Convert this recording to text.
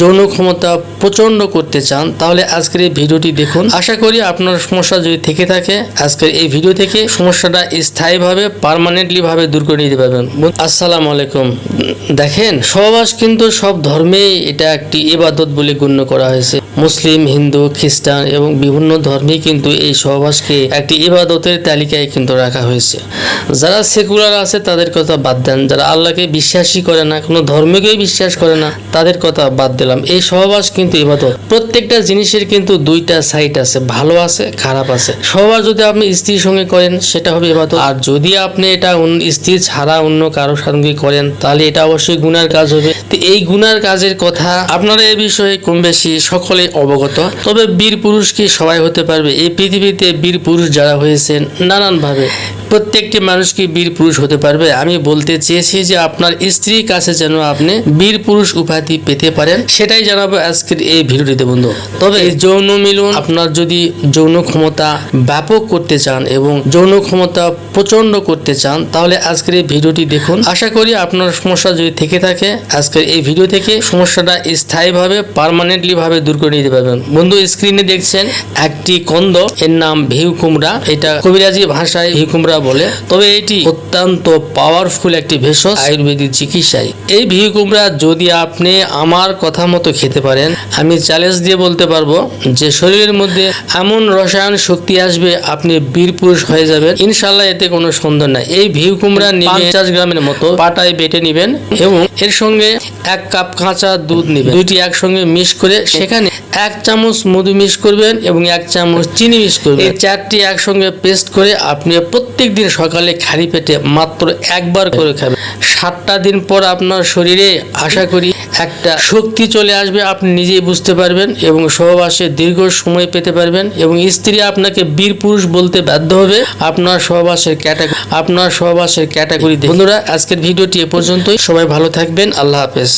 যৌন ক্ষমতা প্রচন্ড করতে চান তাহলে আজকের এই ভিডিওটি দেখুন। আশা করি আপনার সমস্যা যদি থেকে থাকে আজকের এই ভিডিও থেকে সমস্যাটা স্থায়ীভাবে পার্মানেন্টলি ভাবে দূর করে নিতে পারবেন। আসসালামু আলাইকুম। দেখেন, সহবাস কিন্তু সব ধর্মেই এটা একটি ইবাদত বলে গণ্য করা হয়েছে। মুসলিম, হিন্দু, খ্রিস্টান এবং বিভিন্ন ধর্মেই কিন্তু এই সহবাসকে একটি ইবাদতের তালিকায় কিন্তু রাখা হয়েছে। যারা সেকুলার আছে তাদের কথা বাদ দেন, যারা আল্লাহকে বিশ্বাসই করে না, কোনো ধর্মকেই বিশ্বাস করে না, তাদের কথা বাদ দিলাম। এই সহবাস কিন্তু ইবাদত। প্রত্যেকটা জিনিসের কিন্তু দুইটা সাইড আছে, ভালো আছে, খারাপ আছে। সহবাস যদি আপনি স্ত্রীর সঙ্গে করেন সেটা হবে ইবাদত, আর যদি আপনি এটা স্ত্রী ছাড়া অন্য কারোর সঙ্গে করেন তাহলে এটা অবশ্যই গুনার কাজ হবে। তো এই গুনার কাজের কথা আপনারা এই বিষয়ে কম বেশি সকলে অবগত। তবে বীর পুরুষ কি সবাই হতে পারবে? এই পৃথিবীতে বীর পুরুষ যারা হয়েছেন নানানভাবে, প্রত্যেকটি মানুষ কি বীর পুরুষ হতে পারবে? আমি বলতে চেয়েছি যে আপনার স্ত্রীর কাছে যেন আপনি বীর পুরুষ উপাধি পেতে পারেন, সেটাই জানাবো আজকের এই ভিডিওটিতে বন্ধু। তবে এই যৌন মিলন আপনার যদি যৌন ক্ষমতা ব্যাপক করতে চান এবং যৌন ক্ষমতা প্রচন্ড করতে চান তাহলে আজকের এই ভিডিওটি দেখুন। আশা করি আপনার সমস্যা যদি থেকে থাকে আজকের এই ভিডিও থেকে সমস্যাটা স্থায়ীভাবে পার্মানেন্টলি ভাবে দূর করে নিতে পারবেন। বন্ধু, স্ক্রিনে দেখছেন একটি কন্দ, এর নাম ভিউ কুমড়া। এটা কবিরাজি ভাষায় ভিউ কুমড়া বলে। তবে এটি অত্যন্ত পাওয়ারফুল একটি ভেষজ আয়ুর্বেদিক চিকিৎসায়। এই ভিউ কুমড়া যদি আপনি আমার কথা মতো খেতে পারেন, আমি চ্যালেঞ্জ দিয়ে বলতে পারবো যে শরীরের মধ্যে এমন রসায়ন শক্তি আসবে আপনি বীর পুরুষ হয়ে যাবেন ইনশাল্লাহ। এতে কোনো সন্দেহ নাই। এই ভিউ কুমড়া নিয়ে 50 গ্রামের মতো পাটায় বেটে নেবেন এবং এর সঙ্গে 1 কাপ কাঁচা দুধ নেবেন। দুইটি একসঙ্গে মিক্স করে সেখানে 1 চামচ মধু মিক্স করবেন এবং 1 চামচ চিনি মিক্স করবেন। এই 4টি একসঙ্গে পেস্ট করে আপনি প্রত্যেক দিন সকালে খালি পেটে মাত্র একবার করে খাবেন। 7টা দিন পর আপনার শরীরে আশা করি একটা শক্তি চলে আসবে, আপনি নিজেই বুঝতে পারবেন এবং সহবাসে দীর্ঘ সময় পেতে পারবেন এবং স্ত্রী আপনাকে বীর পুরুষ বলতে বাধ্য হবে আপনার সহবাসের ক্যাটাগরি। বন্ধুরা, আজকের ভিডিওটি এ পর্যন্তই। সবাই ভালো থাকবেন। আল্লাহ হাফেজ।